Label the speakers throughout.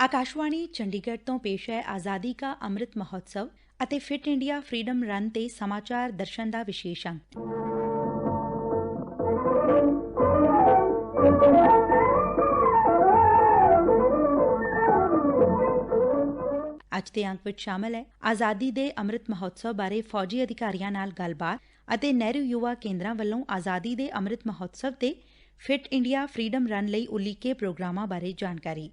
Speaker 1: ਆਕਾਸ਼ਵਾਣੀ ਚੰਡੀਗੜ੍ਹ ਤੋਂ ਪੇਸ਼ ਹੈ ਆਜ਼ਾਦੀ ਕਾ ਅੰਮ੍ਰਿਤ ਮਹੋਤਸਵ ਅਤੇ ਫਿਟ ਇੰਡੀਆ ਫਰੀडम ਰਨ ਤੇ ਸਮਾਚਾਰ ਦਰਸ਼ਨ ਦਾ ਵਿਸ਼ੇਸ਼ ਅੰਕ। ਅੱਜ ਦੇ ਅੰਕ ਵਿੱਚ ਸ਼ਾਮਲ ਹੈ ਆਜ਼ਾਦੀ ਦੇ ਅੰਮ੍ਰਿਤ ਮਹੋਤਸਵ ਬਾਰੇ ਫੌਜੀ ਅਧਿਕਾਰੀਆਂ ਨਾਲ ਗੱਲਬਾਤ ਅਤੇ ਨਹਿਰੂ ਯੁਵਾ ਕੇਂਦਰਾਂ ਵੱਲੋਂ ਆਜ਼ਾਦੀ ਦੇ ਅੰਮ੍ਰਿਤ ਮਹੋਤਸਵ ਤੇ ਫਿਟ ਇੰਡੀਆ ਫਰੀडम ਰਨ ਲਈ ਉਲੀਕੇ ਪ੍ਰੋਗਰਾਮਾਂ ਬਾਰੇ ਜਾਣਕਾਰੀ।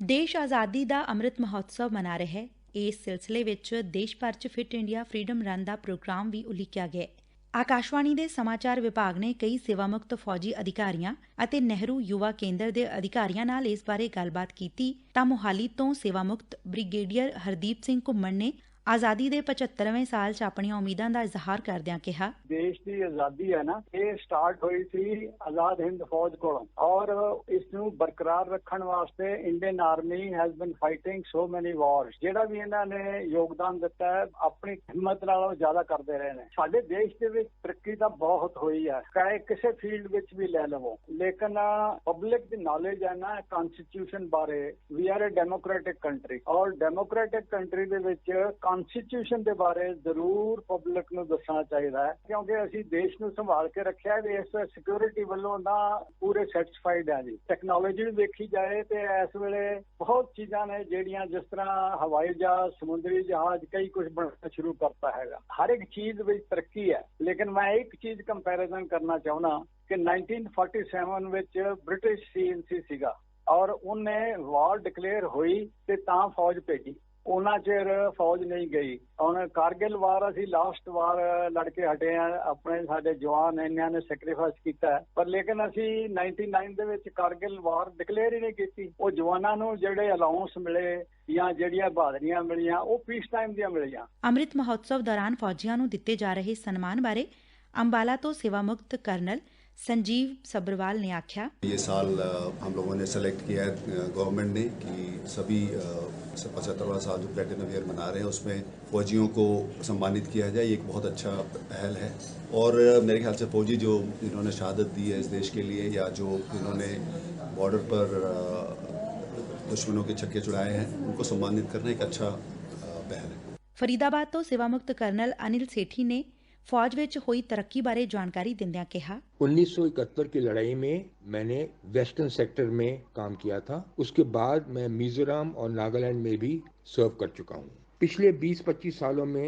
Speaker 1: ਦੇਸ਼ ਆਜ਼ਾਦੀ ਦਾ ਅੰਮ੍ਰਿਤ ਮਹੋਤਸਵ ਮਨਾ ਰਿਹਾ ਹੈ। ਇਸ ਸਿਲਸਿਲੇ ਵਿੱਚ ਦੇਸ਼ ਭਰ 'ਚ ਫਿਟ ਇੰਡੀਆ ਫਰੀडम ਰਨ ਦਾ ਪ੍ਰੋਗਰਾਮ ਵੀ ਉਲੀਕਿਆ ਗਿਆ। ਆਕਾਸ਼ਵਾਣੀ ਦੇ ਸਮਾਚਾਰ ਵਿਭਾਗ ਨੇ ਕਈ ਸੇਵਾ ਮੁਕਤ ਫੌਜੀ ਅਧਿਕਾਰੀਆਂ ਅਤੇ ਨਹਿਰੂ ਯੁਵਾ ਕੇਂਦਰ ਦੇ ਅਧਿਕਾਰੀਆਂ ਨਾਲ ਇਸ ਬਾਰੇ ਗੱਲਬਾਤ ਕੀਤੀ ਤਾਂ ਮੁਹਾਲੀ ਤੋਂ ਸੇਵਾ ਮੁਕਤ ਬ੍ਰਿਗੇਡੀਅਰ ਹਰਦੀਪ ਸਿੰਘ ਘੁੰਮਣ ਨੇ ਆਜ਼ਾਦੀ ਦੇ 75ਵੇਂ ਸਾਲ 'ਚ ਆਪਣੀਆਂ ਉਮੀਦਾਂ ਦਾ ਇਜ਼ਹਾਰ ਕਰਦਿਆਂ ਕਿਹਾ,
Speaker 2: ਦੇਸ਼ ਦੀ ਆਜ਼ਾਦੀ ਹੈ ਨਾ, ਇਹ ਸਟਾਰਟ ਹੋਈ ਸੀ ਆਜ਼ਾਦ ਹਿੰਦ ਫੌਜ ਕੋਲੋਂ ਔਰ ਇਸ ਨੂੰ ਬਰਕਰਾਰ ਰੱਖਣ ਵਾਸਤੇ Indian army has been fighting so many wars. ਜਿਹੜਾ ਵੀ ਇਹਨਾਂ ਨੇ ਯੋਗਦਾਨ ਦਿੱਤਾ ਹੈ ਆਪਣੀ ਹਿੰਮਤ ਨਾਲੋਂ ਜ਼ਿਆਦਾ ਕਰਦੇ ਰਹੇ ਨੇ। ਸਾਡੇ ਦੇਸ਼ ਦੇ ਵਿੱਚ ਤਰੱਕੀ ਤਾਂ ਬਹੁਤ ਹੋਈ ਹੈ, ਚਾਹੇ ਕਿਸੇ ਫੀਲਡ ਵਿੱਚ ਵੀ ਲੈ ਲਵੋ, ਲੇਕਿਨ ਪਬਲਿਕ ਦੀ ਨੌਲੇਜ ਹੈ ਨਾ ਕਨਸਟੀਟਿਊਸ਼ਨ ਬਾਰੇ। We are a democratic country ਔਰ ਡੈਮੋਕ੍ਰੈਟਿਕ ਕੰਟਰੀ ਦੇ ਵਿੱਚ ਕਨਸਟੀਟਿਊਸ਼ਨ ਦੇ ਬਾਰੇ ਜ਼ਰੂਰ ਪਬਲਿਕ ਨੂੰ ਦੱਸਣਾ ਚਾਹੀਦਾ ਹੈ, ਕਿਉਂਕਿ ਅਸੀਂ ਦੇਸ਼ ਨੂੰ ਸੰਭਾਲ ਕੇ ਰੱਖਿਆ ਵੀ ਇਸ ਸਿਕਿਉਰਿਟੀ ਵੱਲੋਂ ਨਾ ਪੂਰੇ ਸੈਟੀਸਫਾਈਡ ਹੈ ਜੀ। ਟੈਕਨੋਲੋਜੀ ਵੀ ਵੇਖੀ ਜਾਏ ਤੇ ਇਸ ਵੇਲੇ ਬਹੁਤ ਚੀਜ਼ਾਂ ਨੇ ਜਿਹੜੀਆਂ ਜਿਸ ਤਰ੍ਹਾਂ ਹਵਾਈ ਜਹਾਜ਼, ਸਮੁੰਦਰੀ ਜਹਾਜ਼, ਕਈ ਕੁਝ ਬਣਨਾ ਸ਼ੁਰੂ ਕਰਤਾ ਹੈਗਾ। ਹਰ ਇੱਕ ਚੀਜ਼ ਵਿੱਚ ਤਰੱਕੀ ਹੈ, ਲੇਕਿਨ ਮੈਂ ਇੱਕ ਚੀਜ਼ ਕੰਪੈਰੀਜ਼ਨ ਕਰਨਾ ਚਾਹੁੰਦਾ ਕਿ 1947 ਵਿੱਚ ਬ੍ਰਿਟਿਸ਼ CNC ਸੀਗਾ ਔਰ ਉਹਨੇ ਵਾਰ ਡਿਕਲੇਅਰ ਹੋਈ ਤੇ ਤਾਂ ਫੌਜ ਭੇਜੀ। ਉਹਨਾਂ ਚਿਰ ਫੌਜ ਨਹੀਂ ਗਈ। ਹੁਣ ਕਾਰਗਿਲ ਵਾਰ ਅਸੀਂ ਲਾਸਟ ਵਾਰ ਲੜ ਕੇ ਹਟੇ ਆ, ਆਪਣੇ ਸਾਡੇ ਜਵਾਨ ਇੰਨਿਆਂ ਨੇ ਸੈਕਰੀਫਾਈਸ ਕੀਤਾ, ਪਰ ਲੇਕਿਨ ਅਸੀਂ 99 ਦੇ ਵਿੱਚ ਕਾਰਗਿਲ ਵਾਰ ਡਿਕਲੇਅਰ ਹੀ ਨਹੀਂ ਕੀਤੀ। ਉਹ ਜਵਾਨਾਂ ਨੂੰ ਜਿਹੜੇ ਅਲਾਉਂਸ ਮਿਲੇ ਜਾਂ ਜਿਹੜੀਆਂ ਬਹਾਦਰੀਆਂ ਮਿਲੀਆਂ ਉਹ ਪੀਸ ਟਾਈਮ ਦੀਆਂ ਮਿਲੀਆਂ।
Speaker 1: ਅੰਮ੍ਰਿਤ ਮਹੋਤਸਵ ਦੌਰਾਨ ਫੌਜੀਆਂ ਨੂੰ ਦਿੱਤੇ ਜਾ ਰਹੇ ਸਨਮਾਨ ਬਾਰੇ ਅੰਬਾਲਾ ਤੋਂ ਸੇਵਾ ਮੁਕਤ ਕਰਨਲ संजीव सब्रवाल ने आख्या,
Speaker 3: ये साल हम लोगों ने सेलेक्ट किया है गवर्नमेंट ने कि सभी 75वां साल जो प्लेटिनम ईयर मना रहे हैं उसमें फौजियों को सम्मानित किया जाए। ये एक बहुत अच्छा पहल है और मेरे ख्याल से फौजी जो इन्होंने शहादत दी है इस देश के लिए या जो इन्होंने बॉर्डर पर दुश्मनों के छक्के छुड़ाए हैं उनको सम्मानित करना एक अच्छा पहल है।
Speaker 1: फरीदाबाद तो सेवा मुक्त कर्नल अनिल सेठी ने फौज ਵਿੱਚ ਹੋਈ ਤਰੱਕੀ ਬਾਰੇ ਜਾਣਕਾਰੀ ਦਿੰਦਿਆਂ ਕਿਹਾ,
Speaker 4: 1971 की लड़ाई में मैंने वेस्टर्न सेक्टर में काम किया था। उसके बाद मैं मिजोरम और नागालैंड में भी सर्व कर चुका हूँ। पिछले 20-25 सालों में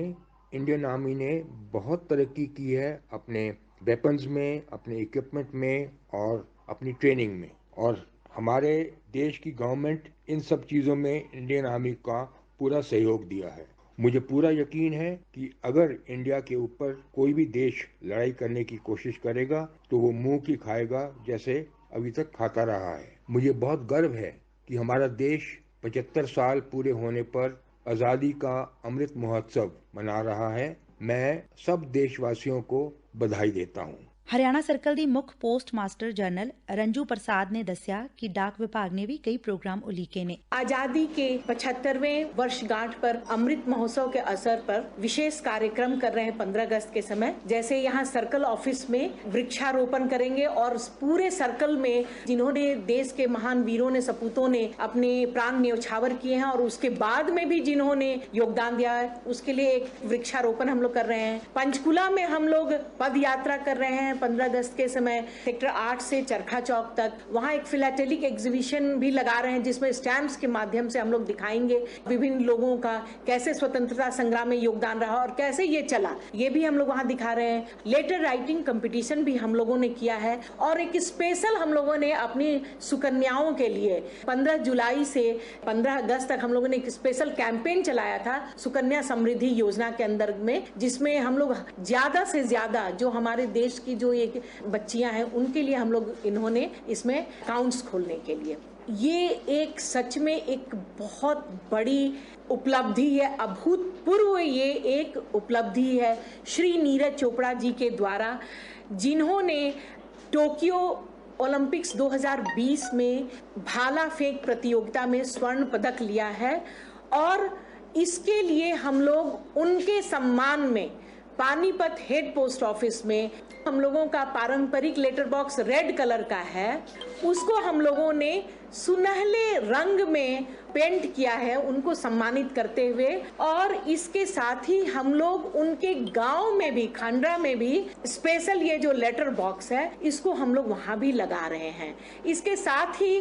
Speaker 4: इंडियन आर्मी ने बहुत तरक्की की है अपने वेपन्स में, अपने इक्विपमेंट में और अपनी ट्रेनिंग में, और हमारे देश की गवर्नमेंट इन सब चीज़ों में इंडियन आर्मी का पूरा सहयोग दिया है। मुझे पूरा यकीन है कि अगर इंडिया के ऊपर कोई भी देश लड़ाई करने की कोशिश करेगा तो वो मुंह की खाएगा जैसे अभी तक खाता रहा है। मुझे बहुत गर्व है कि हमारा देश 75 साल पूरे होने पर आज़ादी का अमृत महोत्सव मना रहा है। मैं सब देशवासियों को बधाई देता हूँ।
Speaker 1: ਹਰਿਆਣਾ ਸਰਕਲ ਦੀ ਮੁੱਖ post master general Ranju Prasad ने दस्या कि डाक विभाग ने भी कई प्रोग्राम उलीके ने।
Speaker 5: आजादी के 75वें वर्षगांठ पर अमृत महोत्सव के अवसर पर विशेष कार्यक्रम कर रहे हैं 15 अगस्त के समय। जैसे यहाँ सर्कल ऑफिस में वृक्षारोपण करेंगे और पूरे सर्कल में जिन्होंने देश के महान वीरों ने, सपूतों ने अपने प्राण न्यौछावर किए हैं और उसके बाद में भी जिन्होंने योगदान दिया है उसके लिए एक वृक्षारोपण हम लोग कर रहे हैं। पंचकुला में हम लोग पद यात्रा कर रहे हैं 15 अगस्त के समय सेक्टर 8 से चरखा चौक तक। वहाँ एक फिलैटेलिक एग्जीबिशन भी लगा रहे हैं जिसमें स्टैम्प्स के माध्यम से हम लोग दिखाएंगे विभिन्न लोगों का कैसे स्वतंत्रता संग्राम में योगदान रहा और कैसे ये चला, ये भी हम लोग वहाँ दिखा रहे हैं। लेटर राइटिंग कंपटीशन भी हम लोगों ने किया है और एक स्पेशल हम लोगों ने अपनी सुकन्याओं के लिए 15 जुलाई से 15 अगस्त तक हम लोगों ने एक स्पेशल कैंपेन चलाया था सुकन्या समृद्धि योजना के अंदर में, जिसमें हम लोग ज्यादा से ज्यादा जो हमारे देश की जो एक बच्चियां हैं उनके लिए हम लोग इन्होंने इसमें अकाउंट्स खोलने के लिए, ये एक सच में एक बहुत बड़ी उपलब्धि है, अभूतपूर्व ये एक उपलब्धि है श्री नीरज चोपड़ा जी के द्वारा, जिन्होंने टोक्यो ओलंपिक्स 2020 में भाला फेंक प्रतियोगिता में स्वर्ण पदक लिया है और इसके लिए हम लोग उनके सम्मान में पानीपत हेड पोस्ट ऑफिस में हम लोगों का पारंपरिक लेटर बॉक्स रेड कलर का है, उसको हम लोगों ने सुनहले रंग में पेंट किया है उनको सम्मानित करते हुए। और इसके साथ ही हम लोग उनके गांव में भी, खांडरा में भी स्पेशल ये जो लेटर बॉक्स है इसको हम लोग वहां भी लगा रहे हैं। इसके साथ ही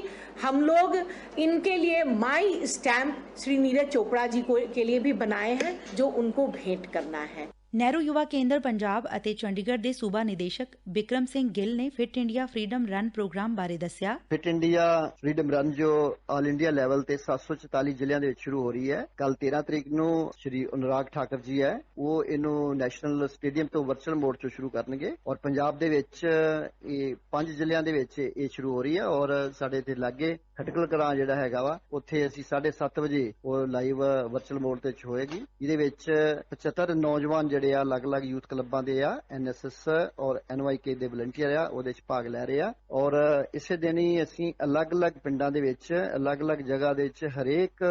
Speaker 5: हम लोग इनके लिए माई स्टैम्प श्री नीरज चोपड़ा जी को के लिए भी बनाए हैं जो उनको भेंट करना है।
Speaker 1: ਨਹਿਰੂ ਯੁਵਾ ਕੇਂਦਰ ਪੰਜਾਬ ਅਤੇ ਚੰਡੀਗੜ੍ਹ ਦੇ ਸੂਬਾ ਨਿਦੇਸ਼ਕ ਬਿਕਰਮ ਸਿੰਘ ਗਿੱਲ ਨੇ fit India freedom run programme ਬਾਰੇ ਦੱਸਿਆ।
Speaker 6: ਫਿਟ ਇੰਡੀਆ ਫਰੀडम ਰਨ ਜੋ ਆਲ ਇੰਡੀਆ ਲੈਵਲ ਤੇ 744 ਜ਼ਿਲ੍ਹਿਆਂ ਦੇ ਵਿੱਚ ਸ਼ੁਰੂ ਹੋ ਰਹੀ ਹੈ। ਕੱਲ 13 ਤਰੀਕ ਨੂੰ ਸ਼੍ਰੀ ਅਨੁਰਾਗ ਠਾਕਰ ਜੀ ਹੈ ਉਹ ਇਹਨੂੰ ਨੈਸ਼ਨਲ ਸਟੇਡੀਅਮ ਤੋਂ ਵਰਚੁਅਲ ਮੋਡ ਤੋਂ ਸ਼ੁਰੂ ਕਰਨਗੇ ਔਰ ਪੰਜਾਬ ਦੇ ਵਿੱਚ ਇਹ 5 ਜ਼ਿਲ੍ਹਿਆਂ ਦੇ ਵਿੱਚ ਇਹ ਸ਼ੁਰੂ ਹੋ ਰਹੀ ਹੈ ਔਰ ਸਾਡੇ ਇੱਥੇ ਲਾਗੇ ਖਟਕਲ ਕਲਾਂ ਜਿਹੜਾ ਹੈਗਾ ਵਾ ਉੱਥੇ ਅਸੀਂ 7:30 ਵਜੇ ਉਹ ਲਾਈਵ ਵਰਚੁਅਲ ਮੋਡ ਤੇ ਹੋਏਗੀ। ਇਹਦੇ ਵਿੱਚ 75 ਨੌਜਵਾਨ ਜਿਹੜੇ ਆ ਅਲੱਗ-ਅਲੱਗ ਯੂਥ ਕਲੱਬਾਂ ਦੇ ਆ, NSS ਔਰ NYK ਦੇ ਵਲੰਟੀਅਰ ਆ ਉਹਦੇ ਵਿੱਚ ਭਾਗ ਲੈ ਰਹੇ ਆ ਔਰ ਇਸੇ ਦਿਨ ਹੀ ਅਸੀਂ ਅਲੱਗ-ਅਲੱਗ ਪਿੰਡਾਂ ਦੇ ਵਿੱਚ ਅਲੱਗ-ਅਲੱਗ ਜਗ੍ਹਾ ਦੇ ਵਿੱਚ ਹਰੇਕ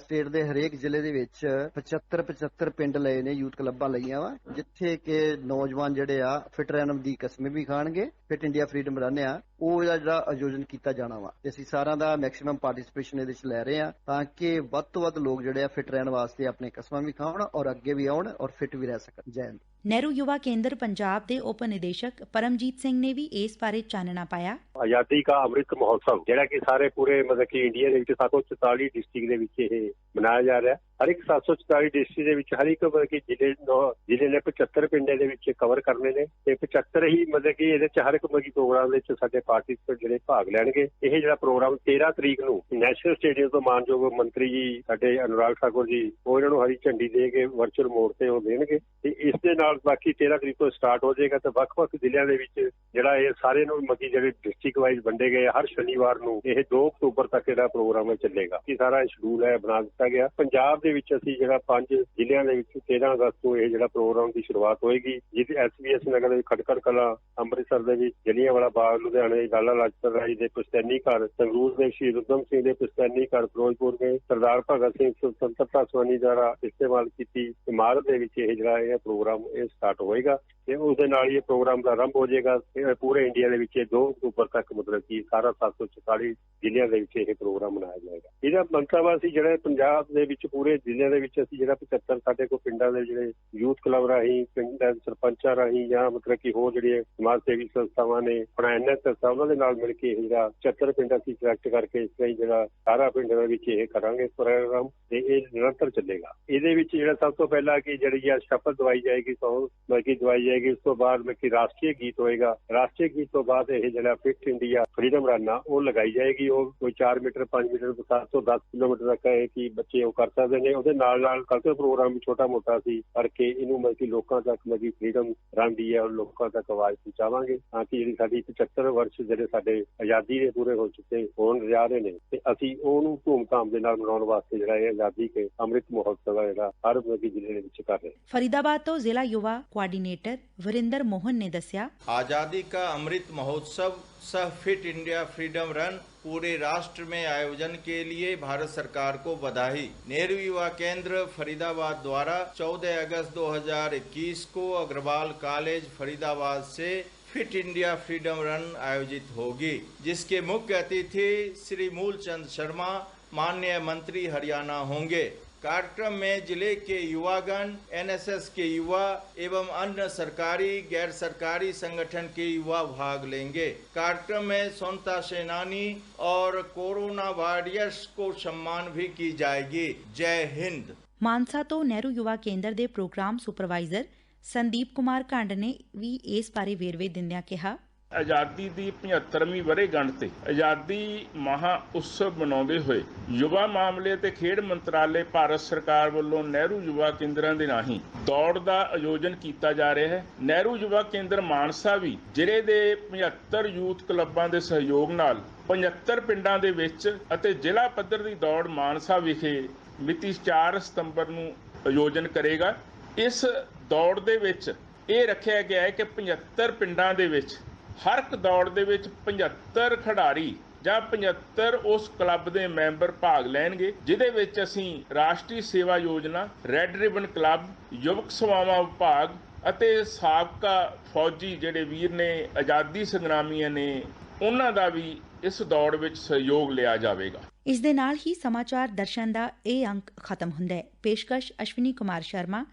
Speaker 6: ਸਟੇਟ ਦੇ ਹਰੇਕ ਜ਼ਿਲ੍ਹੇ ਦੇ ਵਿੱਚ 75 ਪਿੰਡ ਲਏ ਨੇ, ਯੂਥ ਕਲੱਬਾਂ ਲਈਆਂ ਵਾ ਜਿੱਥੇ ਕਿ ਨੌਜਵਾਨ ਜਿਹੜੇ ਆ ਫਿਟ ਰਹਿਣ ਦੀ ਕਸਮ ਵੀ ਖਾਣਗੇ। ਫਿਟ ਇੰਡੀਆ ਫਰੀडम ਰਨ ਆ ਉਹ ਜਿਹੜਾ ਆਯੋਜਨ ਕੀਤਾ ਜਾਣਾ ਵਾ ਅਸੀਂ ਸਾਰਿਆਂ ਦਾ ਮੈਕਸਿਮਮ ਪਾਰਟਿਸਿਪੇਸ਼ਨ ਇਹਦੇ ਵਿੱਚ ਲੈ ਰਹੇ ਆ ਤਾਂ ਕਿ ਵੱਧ ਤੋਂ ਵੱਧ ਲੋਕ ਜਿਹੜੇ ਆ ਫਿਟ ਰਹਿਣ ਵਾਸਤੇ ਆਪਣੇ ਕਸਮਾਂ ਵੀ ਖਾਣ ਔਰ ਅੱਗੇ ਵੀ ਆਉਣ ਔਰ ਫਿਟ ਵੀ ਰਹਿ ਸਕਣ। ਜੈ ਹਿੰਦ।
Speaker 1: ਨਹਿਰੂ ਯੁਵਾ ਕੇਂਦਰ ਪੰਜਾਬ ਦੇ ਉਪ ਨਿਦੇਸ਼ਕ ਪਰਮਜੀਤ ਸਿੰਘ ਨੇ ਵੀ ਇਸ ਬਾਰੇ ਚਾਨਣਾ ਪਾਇਆ।
Speaker 7: ਆਜ਼ਾਦੀ ਕਾ ਅੰਮ੍ਰਿਤ ਮਹੋਤਸਵ ਜਿਹੜਾ ਕਿ ਸਾਰੇ ਪੂਰੇ ਮਤਲਬ ਕਿ ਇੰਡੀਆ ਦੇ ਵਿੱਚ 744 ਡਿਸਟ੍ਰਿਕਟ ਦੇ ਵਿੱਚ ਇਹ ਮਨਾਇਆ ਜਾ ਰਿਹਾ। ਹਰ ਇੱਕ 744 ਡਿਸਟ੍ਰਿਕਟ ਦੇ ਵਿੱਚ ਹਰ ਇੱਕ ਮਤਲਬ ਕਿ ਜ਼ਿਲ੍ਹੇ ਨੇ 75 ਪਿੰਡਾਂ ਦੇ ਵਿੱਚ ਕਵਰ ਕਰਨੇ ਨੇ ਤੇ 75 ਹੀ ਮਤਲਬ ਕਿ ਇਹਦੇ ਚ ਹਰ ਇੱਕ ਮਤਲਬ ਪ੍ਰੋਗਰਾਮ ਦੇ ਵਿੱਚ ਸਾਡੇ ਪਾਰਟਿਸਪੇਟ ਜਿਹੜੇ ਭਾਗ ਲੈਣਗੇ। ਇਹ ਜਿਹੜਾ ਪ੍ਰੋਗਰਾਮ 13 ਤਰੀਕ ਨੂੰ ਨੈਸ਼ਨਲ ਸਟੇਡੀਅਮ ਤੋਂ ਮਾਨਯੋਗ ਮੰਤਰੀ ਜੀ ਸਾਡੇ ਅਨੁਰਾਗ ਠਾਕੁਰ ਜੀ ਉਹ ਇਹਨਾਂ ਨੂੰ ਹਰੀ ਝੰਡੀ ਦੇ ਕੇ ਵਰਚੁਅਲ ਮੋਡ ਤੇ ਉਹ ਦੇਣਗੇ ਤੇ ਇਸ ਦੇ ਨਾਲ ਬਾਕੀ 13 ਤਰੀਕ ਤੋਂ ਸਟਾਰਟ ਹੋ ਜਾਏਗਾ ਤੇ ਵੱਖ-ਵੱਖ ਜ਼ਿਲ੍ਹਿਆਂ ਦੇ ਵਿੱਚ ਜਿਹੜਾ ਇਹ ਸਾਰੇ ਨੂੰ ਮੱਕੀ ਜਿਹੜੇ ਡਿਸਟ੍ਰਿਕਟ ਵਾਈਜ਼ ਵੰਡੇ ਗਏ ਹਰ ਸ਼ਨੀਵਾਰ ਨੂੰ ਇਹ 2 ਅਕਤੂਬਰ ਤੱਕ ਜਿਹੜਾ ਪ੍ਰੋਗਰਾਮ ਚੱਲੇਗਾ। ਇਹ ਸਾਰਾ ਸ਼ਡਿਊਲ ਹੈ ਬਣਾ ਦਿੱਤਾ ਗਿਆ। ਪੰਜਾਬ ਦੇ ਵਿੱਚ ਅਸੀਂ ਜਿਹੜਾ 5 ਜ਼ਿਲ੍ਹਿਆਂ ਦੇ ਵਿੱਚ 13 ਅਗਸਤ ਤੋਂ ਇਹ ਜਿਹੜਾ ਪ੍ਰੋਗਰਾਮ ਦੀ ਸ਼ੁਰੂਆਤ ਹੋਏਗੀ ਜਿਹਦੇ SBS ਨਗਰ ਦੇ ਖਟਕੜ ਕਲਾਂ, ਅੰਮ੍ਰਿਤਸਰ ਦੇ ਵਿੱਚ ਜਲਿਆਂਵਾਲਾ ਬਾਗ, ਲੁਧਿਆਣੇ ਲਾਲਾ ਲਾਜਪਤ ਰਾਏ ਦੇ ਪੁਸ਼ਤੈਨੀ ਘਰ, ਸੰਗਰੂਰ ਦੇ ਸ਼ਹੀਦ ਊਧਮ ਸਿੰਘ ਦੇ ਪੁਸ਼ਤੈਨੀ ਘਰ, ਫਿਰੋਜ਼ਪੁਰ ਦੇ ਸਰਦਾਰ ਭਗਤ ਸਿੰਘ ਸੁਤੰਤਰਤਾ ਸੈਨਾਨੀ ਦੁਆਰਾ ਇਸਤੇਮਾਲ ਕੀਤੀ ਇਮਾਰਤ ਦੇ ਵਿੱਚ ਇਹ ਜਿਹੜਾ ਇਹ ਪ੍ਰੋਗਰਾਮ ਇਹ ਸਟਾਰਟ ਹੋਏਗਾ ਤੇ ਉਸ ਦੇ ਨਾਲ ਇਹ ਪ੍ਰੋਗਰਾਮ ਦਾ ਆਰੰਭ ਹੋ ਜਾਏਗਾ। ਪੂਰੇ ਇੰਡੀਆ ਦੇ ਵਿੱਚ 2 ਅਕਤੂਬਰ ਤੱਕ ਮਤਲਬ ਕਿ ਸਾਰਾ 744 ਜ਼ਿਲ੍ਹਿਆਂ ਦੇ ਵਿੱਚ ਇਹ ਪ੍ਰੋਗਰਾਮ ਮਨਾਇਆ ਜਾਏਗਾ। ਇਹਦਾ ਮੰਤਵ ਅਸੀਂ ਜਿਹੜਾ ਪੰਜਾਬ ਦੇ ਵਿੱਚ ਪੂਰੇ ਜ਼ਿਲ੍ਹਿਆਂ ਦੇ ਵਿੱਚ ਅਸੀਂ ਜਿਹੜਾ 75 ਸਾਡੇ ਕੋਲ ਪਿੰਡਾਂ ਦੇ ਜਿਹੜੇ ਯੂਥ ਕਲੱਬ ਰਾਹੀਂ, ਪਿੰਡ ਦੇ ਸਰਪੰਚਾਂ ਰਾਹੀਂ ਜਾਂ ਮਤਲਬ ਕਿ ਹੋਰ ਜਿਹੜੀਆਂ ਸਮਾਜ ਸੇਵੀ ਸੰਸਥਾਵਾਂ ਨੇ ਆਪਣਾ NSS ਉਹਨਾਂ ਦੇ ਨਾਲ ਮਿਲ ਕੇ ਇਹ ਜਿਹੜਾ 75 ਪਿੰਡ ਅਸੀਂ ਸਿਲੈਕਟ ਕਰਕੇ ਇਸ ਤਰ੍ਹਾਂ ਜਿਹੜਾ ਸਾਰਾ ਪਿੰਡਾਂ ਦੇ ਵਿੱਚ ਇਹ ਕਰਾਂਗੇ ਪ੍ਰੋਗਰਾਮ ਤੇ ਇਹ ਨਿਰੰਤਰ ਚੱਲੇਗਾ। ਇਹਦੇ ਵਿੱਚ ਜਿਹੜਾ ਸਭ ਤੋਂ ਪਹਿਲਾਂ ਕਿ ਜਿਹੜੀ ਆ ਸ਼ਪਥ ਦਵਾਈ ਜਾਏਗੀ, ਸਹੁੰ ਦਵਾਈ ਜਾਏਗੀ, ਉਸ ਤੋਂ ਬਾਅਦ ਕਿ ਰਾਸ਼ਟਰੀ ਗੀਤ ਹੋਏਗਾ। ਰਾਸ਼ਟਰੀ ਗੀਤ ਤੋਂ ਬਾਅਦ ਇਹ ਜਿਹੜਾ ਫਿਟ ਇੰਡੀਆ ਫਰੀडम ਰਨ ਆ ਉਹ ਲਗਾਈ ਜਾਏਗੀ। ਉਹ ਕੋਈ 4 ਮੀਟਰ 5 ਮੀਟਰ 7 ਤੋਂ 10 ਕਿਲੋਮੀਟਰ ਤੱਕ ਹੈ ਕਿ ਬੱਚੇ ਉਹ ਕਰ ਸਕਦੇ ਨੇ। ਉਹਦੇ ਨਾਲ ਨਾਲ ਕਲਚਰ ਪ੍ਰੋਗਰਾਮ ਵੀ ਛੋਟਾ ਮੋਟਾ ਸੀ ਕਰਕੇ ਇਹਨੂੰ ਮਤਲਬ ਕਿ ਲੋਕਾਂ ਤੱਕ ਮਤਲਬ ਕਿ ਫਰੀडम ਰਨ ਦੀ ਹੈ ਉਹ ਲੋਕਾਂ ਤੱਕ ਆਵਾਜ਼ ਪਹੁੰਚਾਵਾਂਗੇ ਤਾਂ ਕਿ ਜਿਹੜੀ ਸਾਡੀ 75 ਵਰਸ਼ ਜਿਹੜੇ ਸਾਡੇ ਆਜ਼ਾਦੀ ਦੇ ਪੂਰੇ ਹੋ ਚੁੱਕੇ ਹੋਣ ਜਾ ਰਹੇ ਨੇ ਤੇ ਅਸੀਂ ਉਹਨੂੰ ਧੂਮਧਾਮ ਦੇ ਨਾਲ ਮਨਾਉਣ ਵਾਸਤੇ ਜਿਹੜਾ ਇਹ ਆਜ਼ਾਦੀ ਕੇ ਅੰਮ੍ਰਿਤ ਮਹੋਤਸਵ ਹੈ ਜਿਹੜਾ ਹਰ ਜ਼ਿਲ੍ਹੇ ਦੇ ਵਿੱਚ ਕਰ ਰਹੇ।
Speaker 1: ਫਰੀਦਾਬਾਦ ਤੋਂ ਜ਼ਿਲ੍ਹਾ ਯੁਵਾ ਕੋਆਰਡੀਨੇਟਰ ਵਰਿੰਦਰ मोहन ने दसिया,
Speaker 8: आज़ादी का अमृत महोत्सव सह फिट इंडिया फ्रीडम रन पूरे राष्ट्र में आयोजन के लिए भारत सरकार को बधाई। नेहरू युवा केंद्र फरीदाबाद द्वारा 14 अगस्त 2021 को अग्रवाल कॉलेज फरीदाबाद से फिट इंडिया फ्रीडम रन आयोजित होगी, जिसके मुख्य अतिथि श्री मूलचंद शर्मा माननीय मंत्री हरियाणा होंगे। कार्यक्रम में जिले के युवागण, NSS के युवा एवं अन्य सरकारी गैर सरकारी संगठन के युवा भाग लेंगे। कार्यक्रम में स्वतंत्रता सेनानी और कोरोना वॉरियर्स को सम्मान भी की जाएगी। जय हिंद।
Speaker 1: मानसा तो नेहरू युवा केंद्र ਦੇ ਪ੍ਰੋਗਰਾਮ ਸੁਪਰਵਾਈਜ਼ਰ ਸੰਦੀਪ ਕੁਮਾਰ ਘੰਡ ਨੇ ਵੀ ਇਸ ਬਾਰੇ ਵੇਰਵੇ ਦਿੰਦਿਆਂ ਕਿਹਾ,
Speaker 9: ਆਜ਼ਾਦੀ ਦੀ 75ਵੀਂ ਵਰ੍ਹੇਗੰਢ ਤੇ ਆਜ਼ਾਦੀ ਮਹਾ ਉਤਸਵ ਮਨਾਉਂਦੇ ਹੋਏ ਯੁਵਾ ਮਾਮਲੇ ਤੇ ਖੇਡ ਮੰਤਰਾਲੇ ਭਾਰਤ ਸਰਕਾਰ ਵੱਲੋਂ ਨਹਿਰੂ ਯੁਵਾ ਕੇਂਦਰਾਂ ਦੇ ਰਾਹੀਂ ਦੌੜ ਦਾ ਆਯੋਜਨ ਕੀਤਾ ਜਾ ਰਿਹਾ ਹੈ। ਨਹਿਰੂ ਯੁਵਾ ਕੇਂਦਰ ਮਾਨਸਾ ਵੀ ਜ਼ਿਲ੍ਹੇ ਦੇ 75 ਯੂਥ ਕਲੱਬਾਂ ਦੇ ਸਹਿਯੋਗ ਨਾਲ 75 ਪਿੰਡਾਂ ਦੇ ਵਿੱਚ ਅਤੇ ਜ਼ਿਲ੍ਹਾ ਪੱਧਰ ਦੀ ਦੌੜ ਮਾਨਸਾ ਵਿਖੇ ਮਿਤੀ 4 ਸਤੰਬਰ ਨੂੰ ਆਯੋਜਨ ਕਰੇਗਾ। ਇਸ ਦੌੜ ਦੇ ਵਿੱਚ ਇਹ ਰੱਖਿਆ ਗਿਆ ਹੈ ਕਿ 75 ਪਿੰਡਾਂ ਦੇ ਵਿੱਚ ਹਰ ਇੱਕ ਦੌੜ ਦੇ ਵਿੱਚ 75 ਖਿਡਾਰੀ ਜਾਂ 75 ਉਸ ਕਲੱਬ ਦੇ ਮੈਂਬਰ ਭਾਗ ਲੈਣਗੇ, ਜਿਹਦੇ ਵਿੱਚ ਅਸੀਂ ਰਾਸ਼ਟਰੀ ਸੇਵਾ ਯੋਜਨਾ, ਰੈੱਡ ਰਿਬਨ ਕਲੱਬ, ਯੁਵਕ ਸੇਵਾਵਾਂ ਵਿਭਾਗ, ਅਤੇ ਸਾਬਕਾ ਫੌਜੀ ਜਿਹੜੇ ਵੀਰ ਨੇ, ਆਜ਼ਾਦੀ ਸੰਗਰਾਮੀਆਂ ਨੇ, ਉਹਨਾਂ ਦਾ ਵੀ ਇਸ ਦੌੜ ਵਿੱਚ ਸਹਿਯੋਗ ਲਿਆ ਜਾਵੇਗਾ।
Speaker 1: ਇਸ ਦੇ ਨਾਲ ਹੀ ਸਮਾਚਾਰ ਦਰਸ਼ਨ ਦਾ ਇਹ ਅੰਕ ਖਤਮ ਹੁੰਦਾ ਹੈ। ਪੇਸ਼ਕਸ਼ ਅਸ਼ਵਨੀ ਕੁਮਾਰ ਸ਼ਰਮਾ,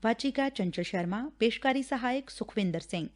Speaker 1: ਵਾਚਿਕਾ ਚੰਚਲ ਸ਼ਰਮਾ, ਪੇਸ਼ਕਾਰੀ ਸਹਾਇਕ ਸੁਖਵਿੰਦਰ ਸਿੰਘ।